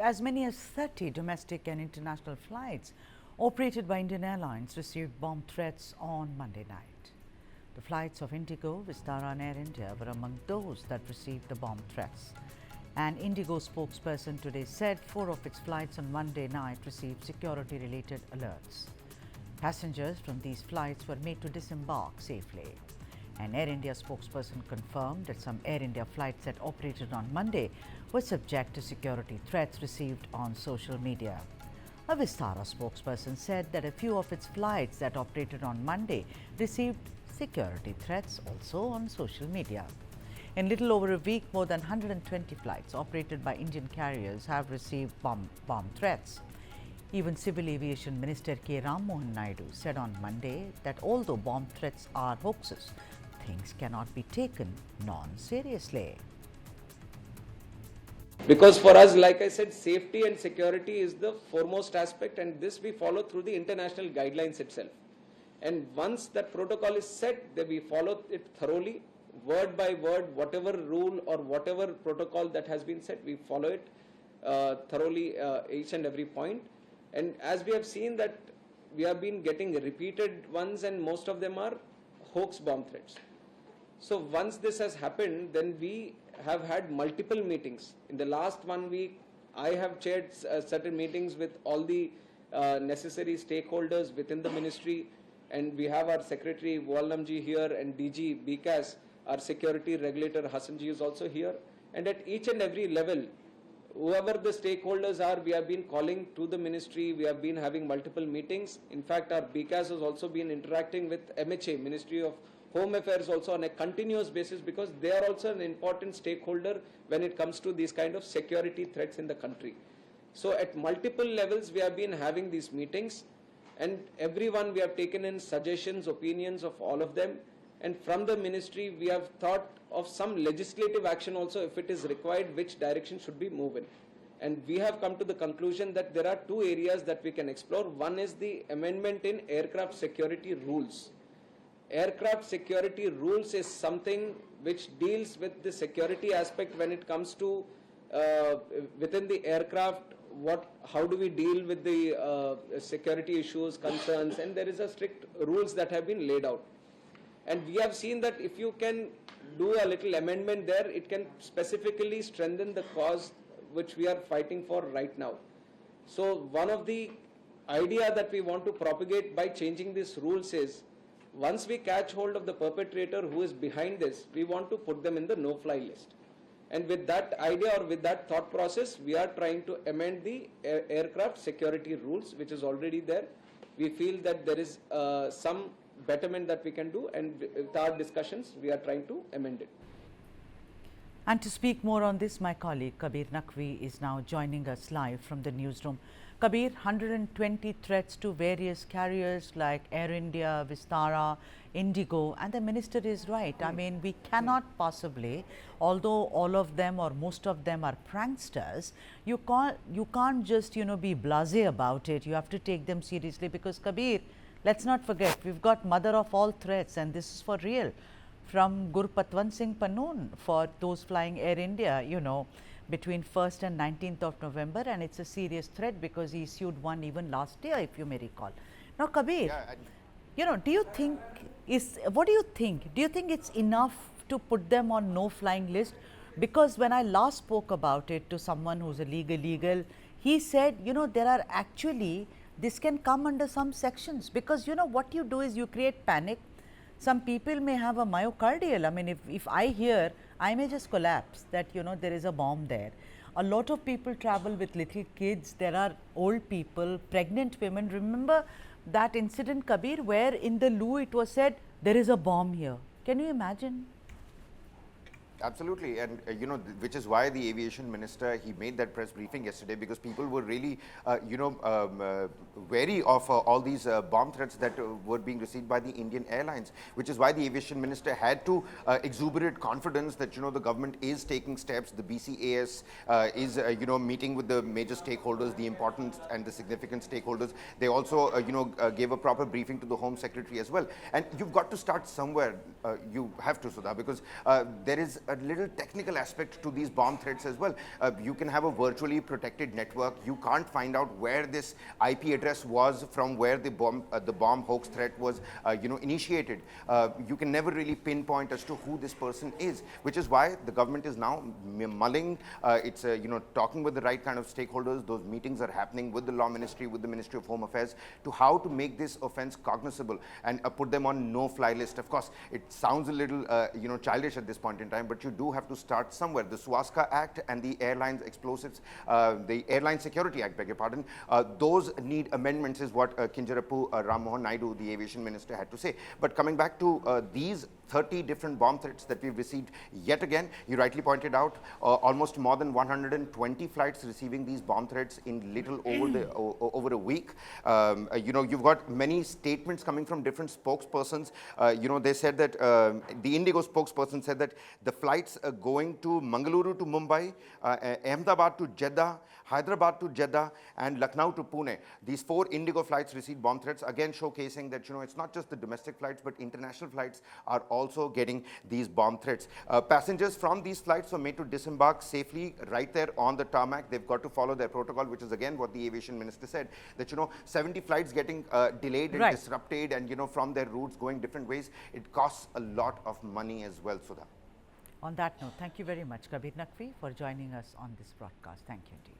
as many as 30 domestic and international flights operated by Indian Airlines received bomb threats on Monday night. The flights of Indigo, Vistara and Air India were among those that received the bomb threats. An Indigo spokesperson today said 4 of its flights on Monday night received security-related alerts. Passengers from these flights were made to disembark safely. An Air India spokesperson confirmed that some Air India flights that operated on Monday were subject to security threats received on social media. A Vistara spokesperson said that a few of its flights that operated on Monday received security threats also on social media. In little over a week, more than 120 flights operated by Indian carriers have received bomb threats. Even Civil Aviation Minister K. Ram Mohan Naidu said on Monday that although bomb threats are hoaxes, things cannot be taken non-seriously. Because for us, like I said, safety and security is the foremost aspect, and this we follow through the international guidelines itself. And once that protocol is set, then we follow it thoroughly, word by word, whatever rule or whatever protocol that has been set, we follow it thoroughly each and every point. And as we have seen that we have been getting repeated ones, and most of them are hoax bomb threats. So once this has happened, then we have had multiple meetings. In the last 1 week, I have chaired certain meetings with all the necessary stakeholders within the ministry, and we have our Secretary Wallamji here and DG BCAS, our security regulator Hassanji is also here. And at each and every level, whoever the stakeholders are, we have been calling to the ministry, we have been having multiple meetings. In fact, our BCAS has also been interacting with MHA, Ministry of Home Affairs, also on a continuous basis, because they are also an important stakeholder when it comes to these kind of security threats in the country. So at multiple levels, we have been having these meetings, and everyone we have taken in suggestions, opinions of all of them. And from the ministry, we have thought of some legislative action also, if it is required, which direction should be moved in. And we have come to the conclusion that there are 2 areas that we can explore. One is the amendment in aircraft security rules. Aircraft security rules is something which deals with the security aspect when it comes to within the aircraft, how do we deal with the security issues, concerns, and there is a strict rules that have been laid out. And we have seen that if you can do a little amendment there, it can specifically strengthen the cause which we are fighting for right now. So one of the idea that we want to propagate by changing these rules is, once we catch hold of the perpetrator who is behind this, we want to put them in the no-fly list. And with that idea or with that thought process, we are trying to amend the aircraft security rules, which is already there. We feel that there is some betterment that we can do, and with our discussions, we are trying to amend it. And to speak more on this, my colleague Kabir Naqvi is now joining us live from the newsroom. Kabir, 120 threats to various carriers like Air India, Vistara, Indigo, and the minister is right. I mean, we cannot possibly, although all of them or most of them are pranksters, you can't just, be blasé about it. You have to take them seriously, because Kabir, let's not forget, we've got mother of all threats, and this is for real, from Gurpatwant Singh Pannoon for those flying Air India, between 1st and 19th of November, and it's a serious threat because he issued one even last year, if you may recall. Now, Kabir, what do you think? Do you think it's enough to put them on no-flying list? Because when I last spoke about it to someone who's a legal, he said, there are actually, this can come under some sections, because what you do is you create panic. Some people may have a myocardial. I mean, if I hear, I may just collapse that, there is a bomb there. A lot of people travel with little kids. There are old people, pregnant women. Remember that incident, Kabir, where in the loo it was said, there is a bomb here. Can you imagine? Absolutely, and which is why the aviation minister, he made that press briefing yesterday, because people were really wary of all these bomb threats that were being received by the Indian Airlines, which is why the aviation minister had to exuberate confidence that the government is taking steps. The BCAS is meeting with the major stakeholders, the important and the significant stakeholders. They also gave a proper briefing to the Home Secretary as well. And you've got to start somewhere. You have to, Sudha, because there is a little technical aspect to these bomb threats as well. You can have a virtually protected network. You can't find out where this IP address was from where the bomb hoax threat was initiated. You can never really pinpoint as to who this person is, which is why the government is now mulling. It's talking with the right kind of stakeholders. Those meetings are happening with the Law Ministry, with the Ministry of Home Affairs, to how to make this offence cognizable and put them on no-fly list. Of course, it sounds a little childish at this point in time, but you do have to start somewhere. The Swastika Act and the Airlines Explosives, the Airline Security Act, beg your pardon, those need amendments, is what Kinjarapu Ram Mohan Naidu, the aviation minister, had to say. But coming back to these 30 different bomb threats that we've received yet again, you rightly pointed out, almost more than 120 flights receiving these bomb threats in little over a week. You've got many statements coming from different spokespersons. They said that the Indigo spokesperson said that the flights going to Mangaluru to Mumbai, Ahmedabad to Jeddah, Hyderabad to Jeddah, and Lucknow to Pune. These 4 Indigo flights received bomb threats, again showcasing that it's not just the domestic flights, but international flights are also getting these bomb threats. Passengers from these flights were made to disembark safely right there on the tarmac. They've got to follow their protocol, which is again what the aviation minister said, that 70 flights getting delayed and disrupted, and from their routes going different ways. It costs a lot of money as well, Sudha. On that note, thank you very much, Kabir Naqvi, for joining us on this broadcast. Thank you indeed.